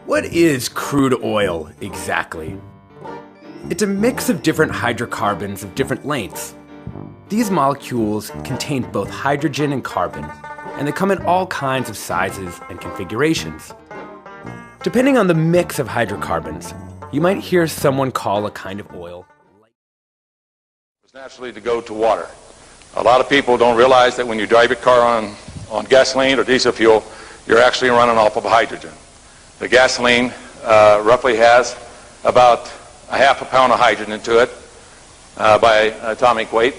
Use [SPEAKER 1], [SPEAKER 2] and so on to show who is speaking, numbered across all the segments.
[SPEAKER 1] What is crude oil exactly? It's a mix of different hydrocarbons of different lengths. These molecules contain both hydrogen and carbon, and they come in all kinds of sizes and configurations. Depending on the mix of hydrocarbons, you might hear someone call a kind of oil
[SPEAKER 2] It's naturally to go to water. A lot of people don't realize that when you drive your car on gasoline or diesel fuel, you're actually running off of hydrogen. The gasoline roughly has about a half a pound of hydrogen into it by atomic weight.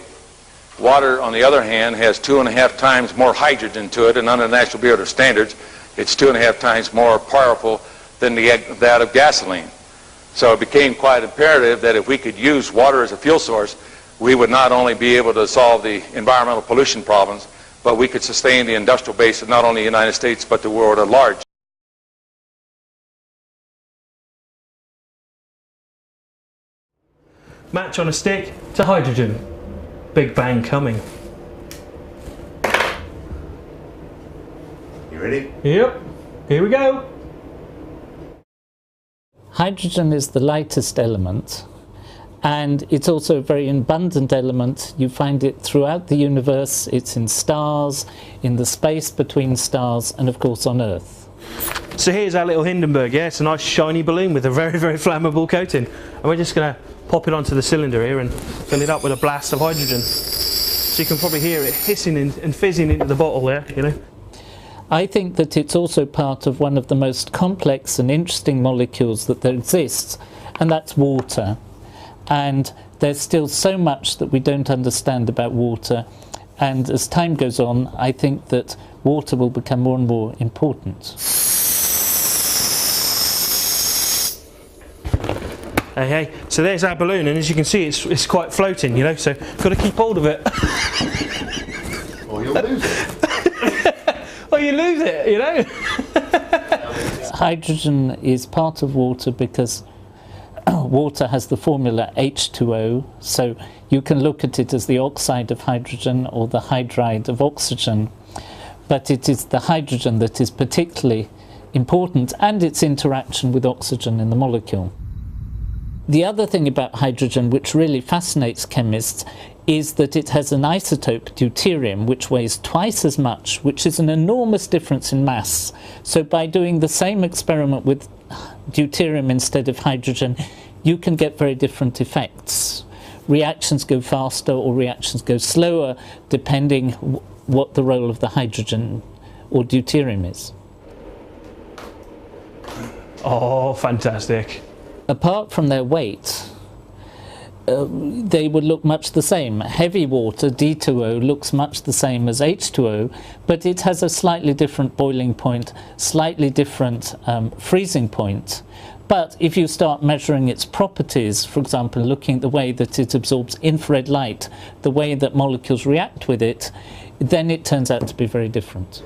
[SPEAKER 2] Water, on the other hand, has 2.5 times more hydrogen to it, and under National Bureau of Standards, it's 2.5 times more powerful than that of gasoline. So it became quite imperative that if we could use water as a fuel source, we would not only be able to solve the environmental pollution problems, but we could sustain the industrial base of not only the United States, but the world at large.
[SPEAKER 3] Match on a stick to hydrogen. Big bang coming.
[SPEAKER 4] You ready?
[SPEAKER 3] Yep. Here we go.
[SPEAKER 5] Hydrogen is the lightest element, and it's also a very abundant element. You find it throughout the universe. It's in stars, in the space between stars, and of course on Earth.
[SPEAKER 3] So here's our little Hindenburg. Yeah, it's a nice shiny balloon with a very, very flammable coating. And we're just going to pop it onto the cylinder here and fill it up with a blast of hydrogen. So you can probably hear it hissing and fizzing into the bottle there, you know.
[SPEAKER 5] I think that it's also part of one of the most complex and interesting molecules that there exists, and that's water. And there's still so much that we don't understand about water, and as time goes on, I think that water will become more and more important.
[SPEAKER 3] Hey, so there's our balloon, and as you can see, it's quite floating, you know, so got to keep hold of it.
[SPEAKER 4] Or you'll lose it.
[SPEAKER 3] Or you lose it, you know.
[SPEAKER 5] Hydrogen is part of water because water has the formula H2O, so you can look at it as the oxide of hydrogen or the hydride of oxygen, but it is the hydrogen that is particularly important, and its interaction with oxygen in the molecule. The other thing about hydrogen which really fascinates chemists is that it has an isotope, deuterium, which weighs twice as much, which is an enormous difference in mass. So by doing the same experiment with deuterium instead of hydrogen, you can get very different effects. Reactions go faster or reactions go slower, depending what the role of the hydrogen or deuterium is.
[SPEAKER 3] Oh, fantastic.
[SPEAKER 5] Apart from their weight, they would look much the same. Heavy water, D2O, looks much the same as H2O, but it has a slightly different boiling point, slightly different freezing point. But if you start measuring its properties, for example, looking at the way that it absorbs infrared light, the way that molecules react with it, then it turns out to be very different.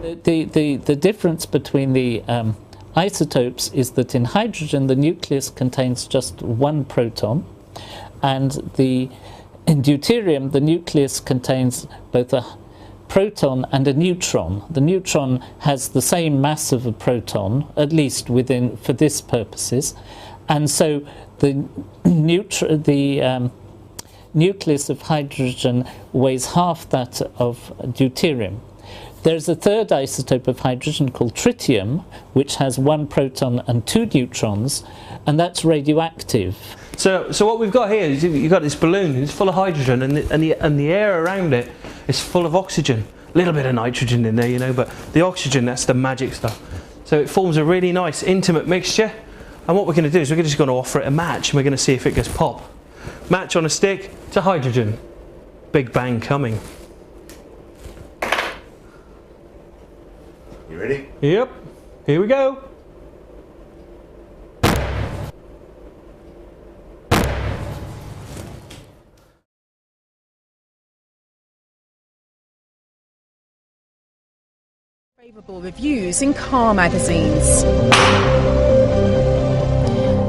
[SPEAKER 5] The difference between the isotopes is that in hydrogen the nucleus contains just one proton, and in deuterium the nucleus contains both a proton and a neutron. The neutron has the same mass of a proton, at least for this purposes, and so the nucleus of hydrogen weighs half that of deuterium. There's a third isotope of hydrogen called tritium, which has one proton and two neutrons, and that's radioactive.
[SPEAKER 3] So what we've got here is you've got this balloon, it's full of hydrogen, and the air around it is full of oxygen. A little bit of nitrogen in there, you know, but the oxygen, that's the magic stuff. So it forms a really nice, intimate mixture, and what we're going to do is we're just going to offer it a match, and we're going to see if it goes pop. Match on a stick to hydrogen. Big bang coming.
[SPEAKER 4] You ready?
[SPEAKER 3] Yep, here we go.
[SPEAKER 6] Favourable reviews in car magazines.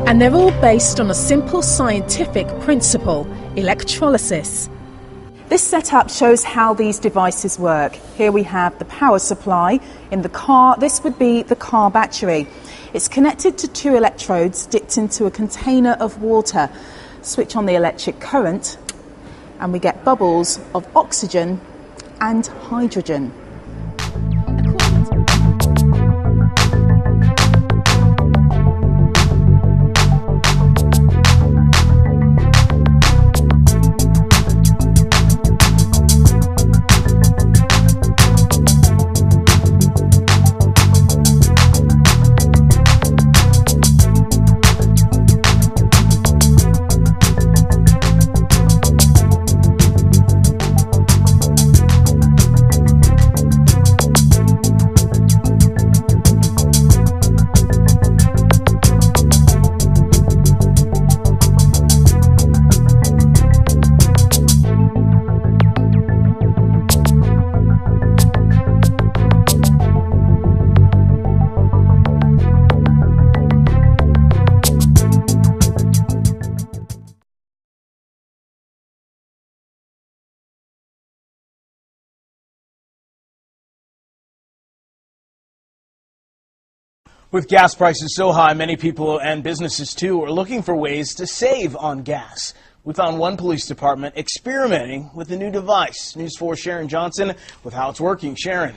[SPEAKER 6] And they're all based on a simple scientific principle, electrolysis. This setup shows how these devices work. Here we have the power supply in the car. This would be the car battery. It's connected to two electrodes dipped into a container of water. Switch on the electric current and we get bubbles of oxygen and hydrogen.
[SPEAKER 7] With gas prices so high, many people and businesses too are looking for ways to save on gas. We found one police department experimenting with a new device. News 4's Sharon Johnson with how it's working. Sharon.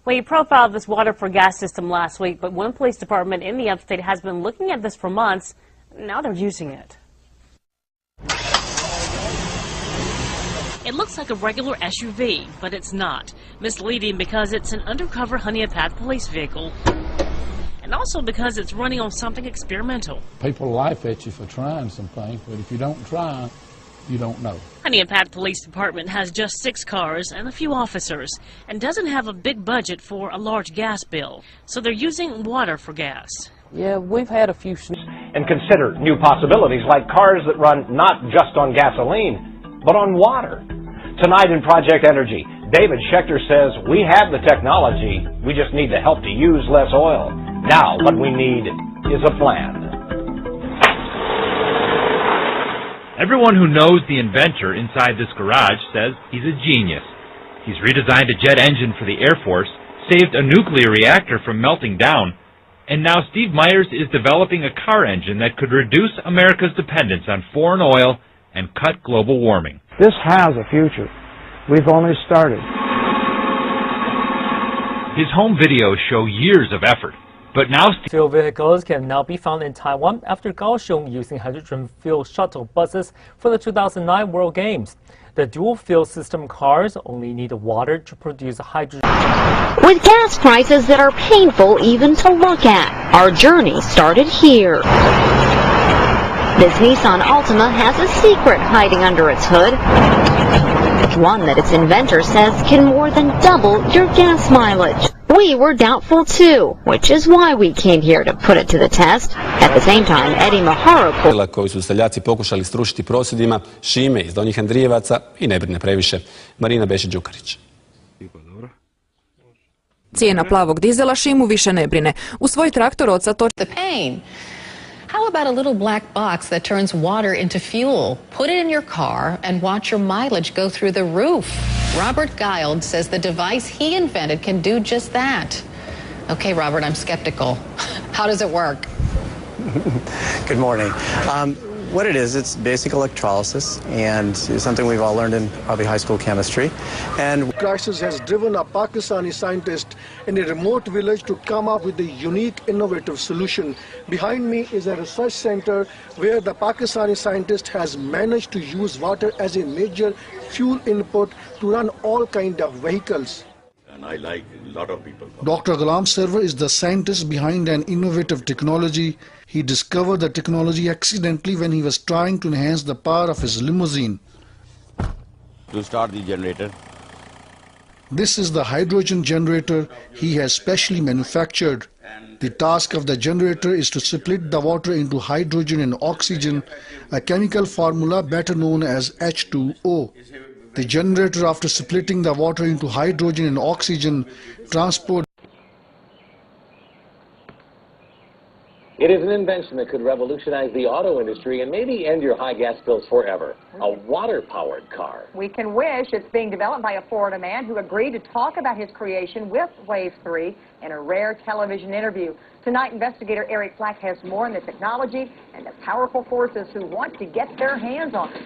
[SPEAKER 8] Well, you profiled this water for gas system last week, but one police department in the upstate has been looking at this for months. Now they're using it. It looks like a regular SUV, but it's not. Misleading because it's an undercover Honeyapathe police vehicle. And also because it's running on something experimental.
[SPEAKER 9] People laugh at you for trying some things, but if you don't try, you don't know.
[SPEAKER 8] Honeyapathe Police Department has just 6 cars and a few officers and doesn't have a big budget for a large gas bill. So they're using water for gas.
[SPEAKER 10] Yeah, we've had a few.
[SPEAKER 11] And consider new possibilities like cars that run not just on gasoline, but on water. Tonight in Project Energy, David Schechter says we have the technology, we just need the help to use less oil. Now, what we need is a plan.
[SPEAKER 12] Everyone who knows the inventor inside this garage says he's a genius. He's redesigned a jet engine for the Air Force, saved a nuclear reactor from melting down, and now Steve Myers is developing a car engine that could reduce America's dependence on foreign oil and cut global warming.
[SPEAKER 13] This has a future. We've only started.
[SPEAKER 12] His home videos show years of effort. But now
[SPEAKER 14] fuel vehicles can now be found in Taiwan after Kaohsiung using hydrogen fuel shuttle buses for the 2009 World Games. The dual fuel system cars only need water to produce hydrogen.
[SPEAKER 15] With gas prices that are painful even to look at, our journey started here. This Nissan Altima has a secret hiding under its hood. One that its inventor says can more than double your gas mileage. We were doubtful too, which is why we came here to put it to the test. At the same time, Eddie Maharo
[SPEAKER 16] koji su seljaci pokušali srušiti prosvjedima, Šime iz Donjih Andrijevaca i ne brine previše, Marina Bešić-Đukarić.
[SPEAKER 17] Cijena plavog dizela Šimu više ne brine. U svoj traktor oca to...
[SPEAKER 18] How about a little black box that turns water into fuel? Put it in your car and watch your mileage go through the roof. Robert Guild says the device he invented can do just that. Okay, Robert, I'm skeptical. How does it work?
[SPEAKER 19] Good morning. What it is, it's basic electrolysis, and it's something we've all learned in probably high school chemistry. And
[SPEAKER 20] crisis has driven a Pakistani scientist in a remote village to come up with a unique, innovative solution. Behind me is a research center where the Pakistani scientist has managed to use water as a major fuel input to run all kinds of vehicles.
[SPEAKER 21] And I like a lot of people.
[SPEAKER 20] Dr. Ghulam Sarwar is the scientist behind an innovative technology. He discovered the technology accidentally when he was trying to enhance the power of his limousine.
[SPEAKER 21] To start the generator.
[SPEAKER 20] This is the hydrogen generator he has specially manufactured. The task of the generator is to split the water into hydrogen and oxygen, a chemical formula better known as H2O. The generator, after splitting the water into hydrogen and oxygen, transport
[SPEAKER 1] It is an invention that could revolutionize the auto industry and maybe end your high gas bills forever. A water-powered car.
[SPEAKER 22] We can wish. It's being developed by a Florida man who agreed to talk about his creation with Wave 3 in a rare television interview. Tonight, investigator Eric Flack has more on the technology and the powerful forces who want to get their hands on it.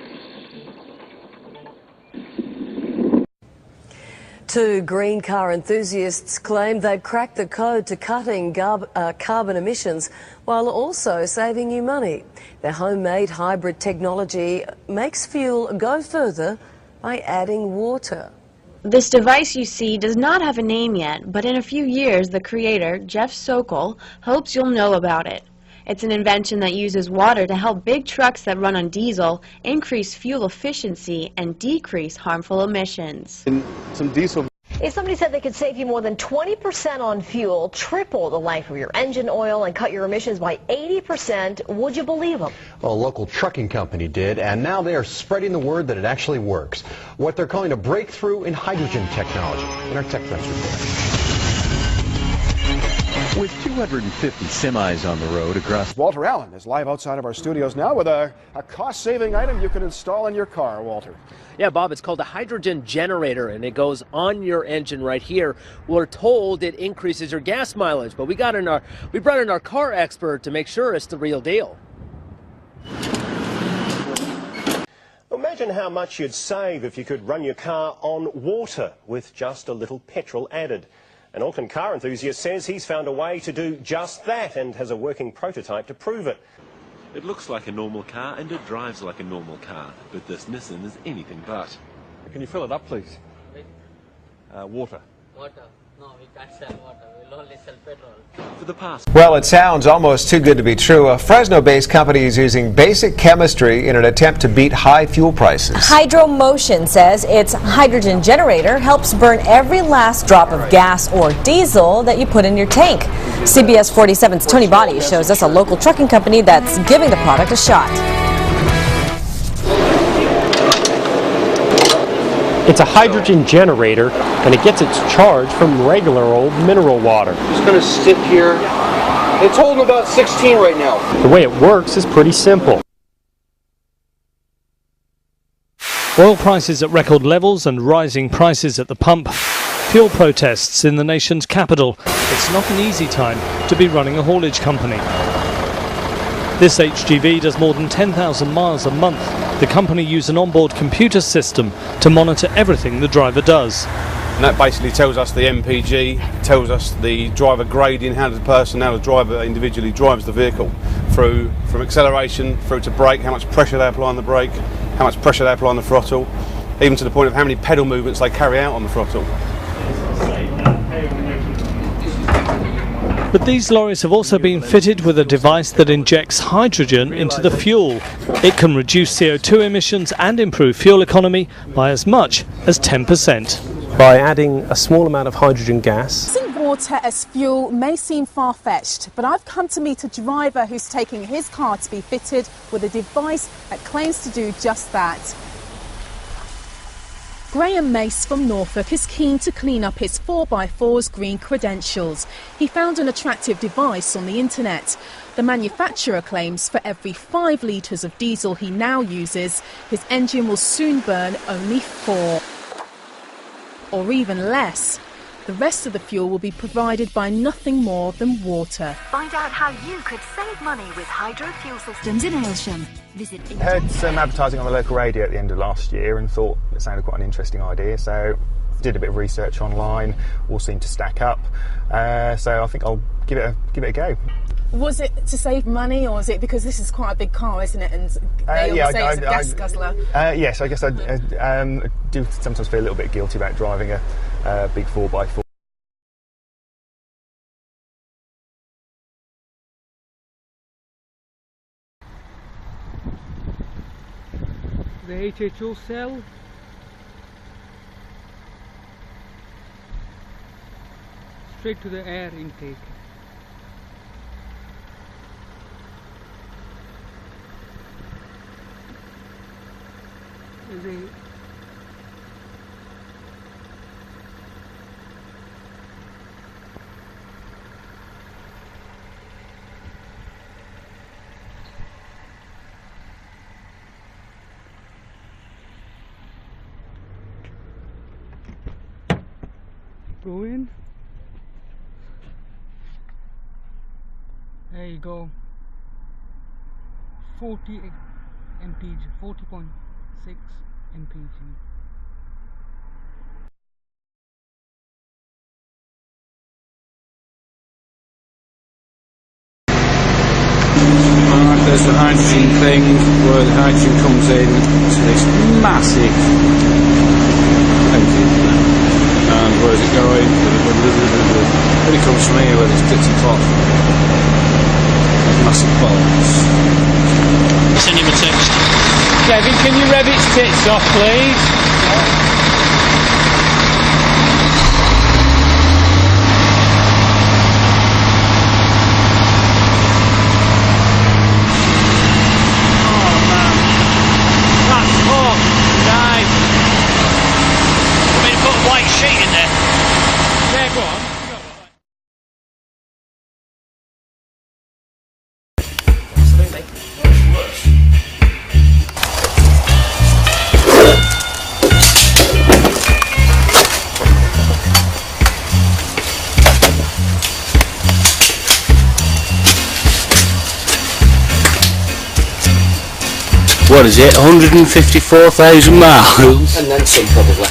[SPEAKER 23] Two green car enthusiasts claim they've cracked the code to cutting carbon emissions while also saving you money. Their homemade hybrid technology makes fuel go further by adding water.
[SPEAKER 24] This device you see does not have a name yet, but in a few years the creator, Jeff Sokol, hopes you'll know about it. It's an invention that uses water to help big trucks that run on diesel increase fuel efficiency and decrease harmful emissions.
[SPEAKER 25] Some diesel.
[SPEAKER 26] If somebody said they could save you more than 20% on fuel, triple the life of your engine oil, and cut your emissions by 80%, would you believe them?
[SPEAKER 27] Well, a local trucking company did, and now they are spreading the word that it actually works. What they're calling a breakthrough in hydrogen technology. In our Tech Fest report.
[SPEAKER 28] With 250 semis on the road across...
[SPEAKER 29] Walter Allen is live outside of our studios now with a cost-saving item you can install in your car, Walter.
[SPEAKER 30] Yeah, Bob, it's called a hydrogen generator, and it goes on your engine right here. We're told it increases your gas mileage, but we brought in our car expert to make sure it's the real deal.
[SPEAKER 31] Imagine how much you'd save if you could run your car on water with just a little petrol added. An Auckland car enthusiast says he's found a way to do just that and has a working prototype to prove it.
[SPEAKER 32] It looks like a normal car and it drives like a normal car, but this Nissan is anything but.
[SPEAKER 29] Can you fill it up, please? Water.
[SPEAKER 33] Water? No, we can't sell water. We'll only sell petrol.
[SPEAKER 32] For the past...
[SPEAKER 34] Well, it sounds almost too good to be true. A Fresno-based company is using basic chemistry in an attempt to beat high fuel prices.
[SPEAKER 35] Hydromotion says its hydrogen generator helps burn every last drop of gas or diesel that you put in your tank. CBS 47's Tony Botti shows us a local trucking company that's giving the product a shot.
[SPEAKER 36] It's a hydrogen generator, and it gets its charge from regular old mineral water.
[SPEAKER 37] Just going to sit here. It's holding about 16 right now.
[SPEAKER 36] The way it works is pretty simple. Oil prices at record levels and rising prices at the pump. Fuel protests in the nation's capital. It's not an easy time to be running a haulage company. This HGV does more than 10,000 miles a month. The company uses an onboard computer system to monitor everything the driver does.
[SPEAKER 27] And that basically tells us the MPG, tells us the driver grading, how the driver individually drives the vehicle, from acceleration through to brake, how much pressure they apply on the brake, how much pressure they apply on the throttle, even to the point of how many pedal movements they carry out on the throttle.
[SPEAKER 36] But these lorries have also been fitted with a device that injects hydrogen into the fuel. It can reduce CO2 emissions and improve fuel economy by as much as 10%.
[SPEAKER 38] By adding a small amount of hydrogen gas.
[SPEAKER 6] Using water as fuel may seem far-fetched, but I've come to meet a driver who's taking his car to be fitted with a device that claims to do just that. Graham Mace from Norfolk is keen to clean up his 4x4's green credentials. He found an attractive device on the internet. The manufacturer claims for every 5 litres of diesel he now uses, his engine will soon burn only 4. Or even less. The rest of the fuel will be provided by nothing more than water.
[SPEAKER 15] Find out how you could save money with Hydro Fuel Systems in Aylsham. Visit.
[SPEAKER 39] I heard some advertising on the local radio at the end of last year and thought it sounded quite an interesting idea, so did a bit of research online, all seemed to stack up, so I think I'll give it a go.
[SPEAKER 6] Was it to save money, or is it because this is quite a big car, isn't it, and they all say it's a gas guzzler?
[SPEAKER 39] Yes, I guess I do sometimes feel a little bit guilty about driving a big 4x4.
[SPEAKER 40] The HHO cell, straight to the air intake. Go in. There you go. 40 mpg, 40.6 mpg.
[SPEAKER 1] There's the hydrogen thing where the hydrogen comes in to this massive engine. And where's it going? When it comes from here where there's bits and cloth. Massive bolts.
[SPEAKER 40] Send him a text. Kevin, can you rev its tits off, please?
[SPEAKER 1] What is it? 154,000 miles?
[SPEAKER 40] And then some, probably.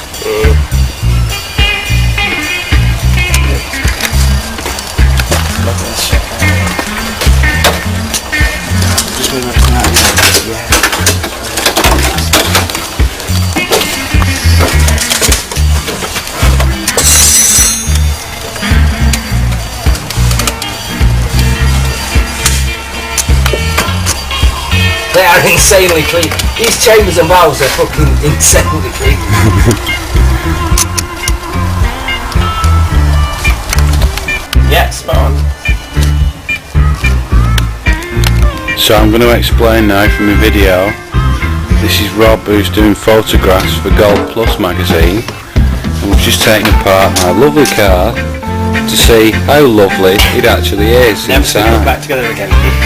[SPEAKER 2] They are insanely clean. These chambers and valves are fucking insanely clean. Yeah, spot on.
[SPEAKER 1] So I'm going to explain now from the video. This is Rob, who's doing photographs for Gold Plus magazine, and we've just taken apart my lovely car to see how lovely it actually is inside.
[SPEAKER 2] Never to put back together again.